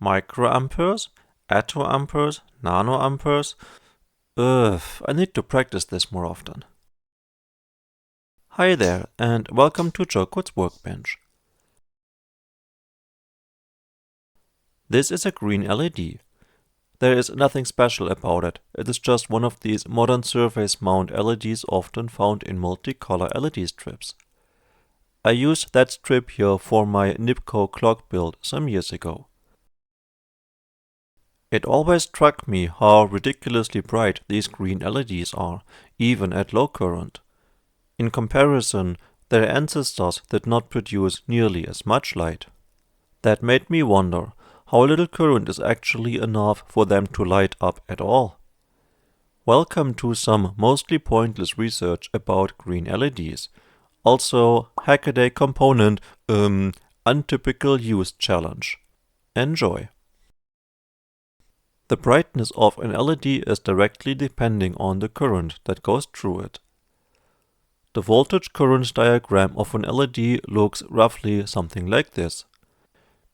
Microamperes, attoamperes, nanoamperes. I need to practice this more often. Hi there, and welcome to Joko's Workbench. This is a green LED. There is nothing special about it. It is just one of these modern surface mount LEDs often found in multicolor LED strips. I used that strip here for my Nipco clock build some years ago. It always struck me how ridiculously bright these green LEDs are, even at low current. In comparison, their ancestors did not produce nearly as much light. That made me wonder how little current is actually enough for them to light up at all. Welcome to some mostly pointless research about green LEDs. Also, hackaday component, untypical use challenge. Enjoy. The brightness of an LED is directly depending on the current that goes through it. The voltage current diagram of an LED looks roughly something like this.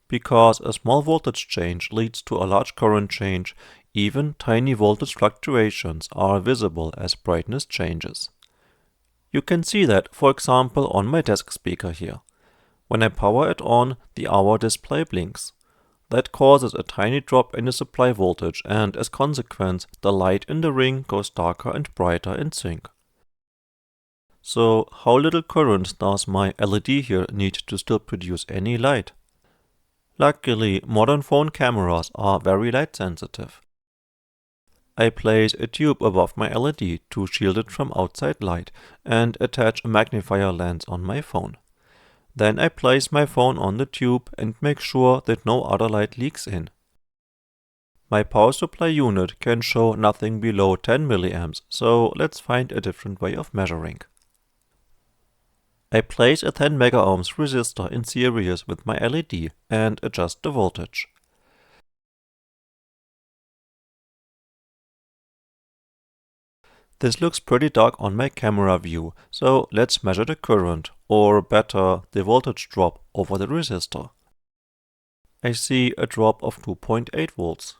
Because a small voltage change leads to a large current change, even tiny voltage fluctuations are visible as brightness changes. You can see that, for example, on my desk speaker here. When I power it on, the hour display blinks. That causes a tiny drop in the supply voltage, and as consequence, the light in the ring goes darker and brighter in sync. So, how little current does my LED here need to still produce any light? Luckily, modern phone cameras are very light sensitive. I place a tube above my LED to shield it from outside light and attach a magnifier lens on my phone. Then I place my phone on the tube and make sure that no other light leaks in. My power supply unit can show nothing below 10 milliamps, so let's find a different way of measuring. I place a 10 megaohms resistor in series with my LED and adjust the voltage. This looks pretty dark on my camera view, so let's measure the current, or better, the voltage drop over the resistor. I see a drop of 2.8 volts.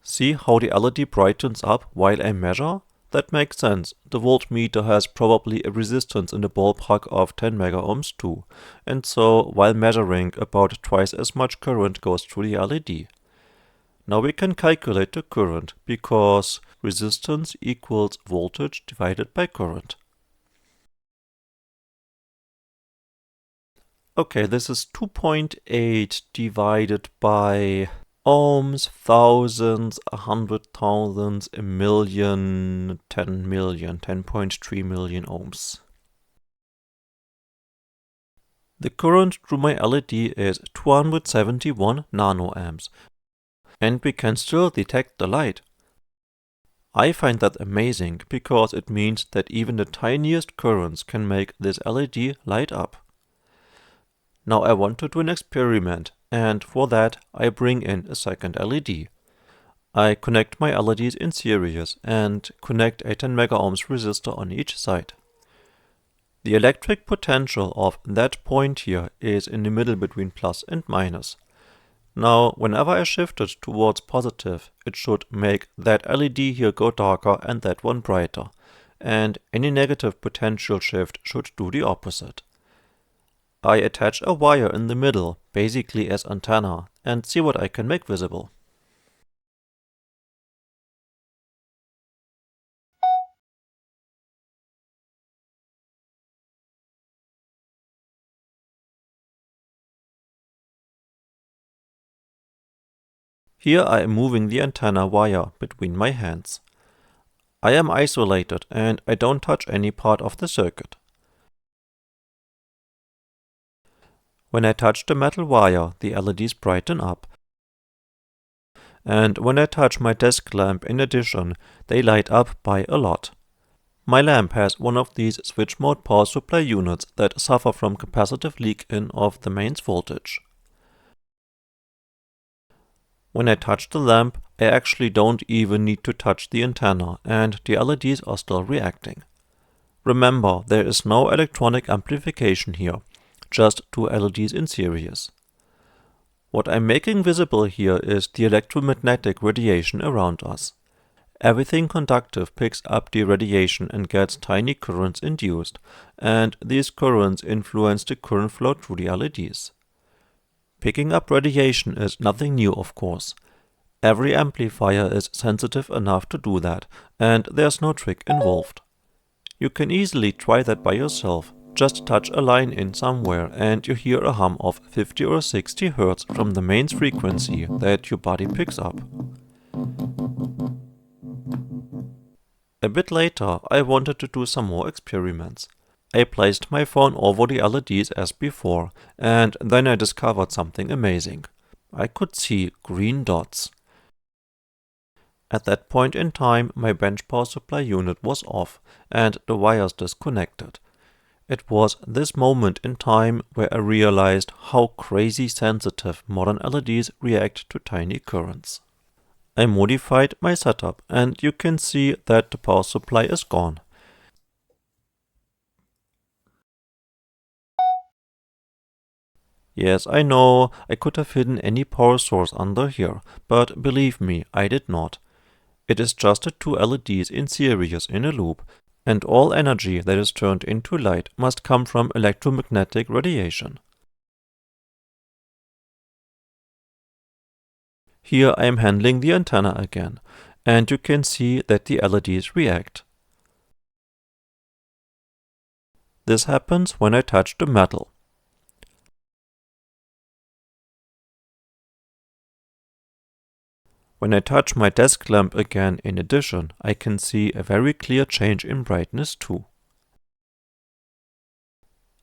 See how the LED brightens up while I measure? That makes sense. The voltmeter has probably a resistance in the ballpark of 10 megaohms too, and so while measuring, about twice as much current goes through the LED. Now we can calculate the current, because resistance equals voltage divided by current. Okay, this is 2.8 divided by ohms, thousands, 100,000, a million, 10 million, 10.3 million ohms. The current through my LED is 271 nanoamps, and we can still detect the light. I find that amazing because it means that even the tiniest currents can make this LED light up. Now I want to do an experiment, and for that I bring in a second LED. I connect my LEDs in series and connect a 10 megaohms resistor on each side. The electric potential of that point here is in the middle between plus and minus. Now, whenever I shift it towards positive, it should make that LED here go darker and that one brighter, and any negative potential shift should do the opposite. I attach a wire in the middle, basically as antenna, and see what I can make visible. Here I am moving the antenna wire between my hands. I am isolated and I don't touch any part of the circuit. When I touch the metal wire, the LEDs brighten up. And when I touch my desk lamp in addition, they light up by a lot. My lamp has one of these switch mode power supply units that suffer from capacitive leak-in of the mains voltage. When I touch the lamp, I actually don't even need to touch the antenna, and the LEDs are still reacting. Remember, there is no electronic amplification here, just two LEDs in series. What I'm making visible here is the electromagnetic radiation around us. Everything conductive picks up the radiation and gets tiny currents induced, and these currents influence the current flow through the LEDs. Picking up radiation is nothing new, of course. Every amplifier is sensitive enough to do that, and there's no trick involved. You can easily try that by yourself. Just touch a line in somewhere and you hear a hum of 50 or 60 Hz from the mains frequency that your body picks up. A bit later, I wanted to do some more experiments. I placed my phone over the LEDs as before, and then I discovered something amazing. I could see green dots. At that point in time, my bench power supply unit was off, and the wires disconnected. It was this moment in time where I realized how crazy sensitive modern LEDs react to tiny currents. I modified my setup, and you can see that the power supply is gone. Yes, I know, I could have hidden any power source under here, but believe me, I did not. It is just the two LEDs in series in a loop, and all energy that is turned into light must come from electromagnetic radiation. Here I am handling the antenna again, and you can see that the LEDs react. This happens when I touch the metal. When I touch my desk lamp again in addition, I can see a very clear change in brightness too.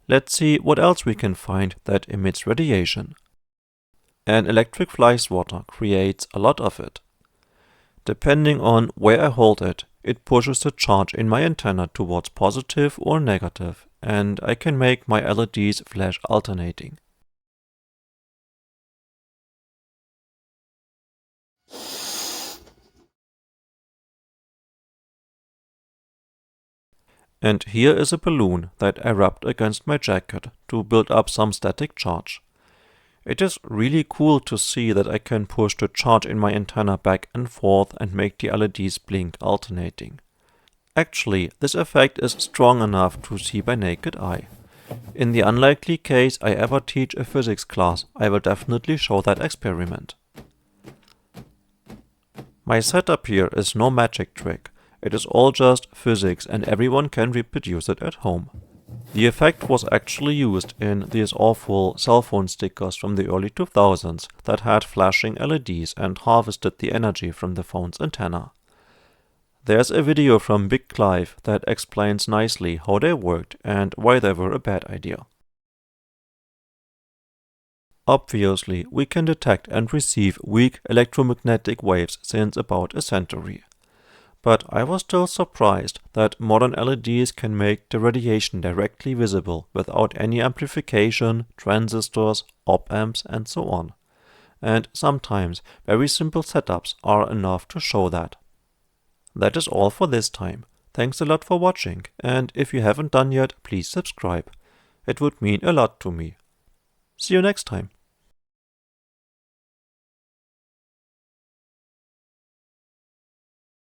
Let's see what else we can find that emits radiation. An electric fly swatter creates a lot of it. Depending on where I hold it, it pushes the charge in my antenna towards positive or negative, and I can make my LEDs flash alternating. And here is a balloon that I rubbed against my jacket to build up some static charge. It is really cool to see that I can push the charge in my antenna back and forth and make the LEDs blink alternating. Actually, this effect is strong enough to see by naked eye. In the unlikely case I ever teach a physics class, I will definitely show that experiment. My setup here is no magic trick. It is all just physics and everyone can reproduce it at home. The effect was actually used in these awful cell phone stickers from the early 2000s that had flashing LEDs and harvested the energy from the phone's antenna. There's a video from Big Clive that explains nicely how they worked and why they were a bad idea. Obviously, we can detect and receive weak electromagnetic waves since about a century. But I was still surprised that modern LEDs can make the radiation directly visible without any amplification, transistors, op-amps and so on. And sometimes very simple setups are enough to show that. That is all for this time. Thanks a lot for watching, and if you haven't done yet, please subscribe. It would mean a lot to me. See you next time.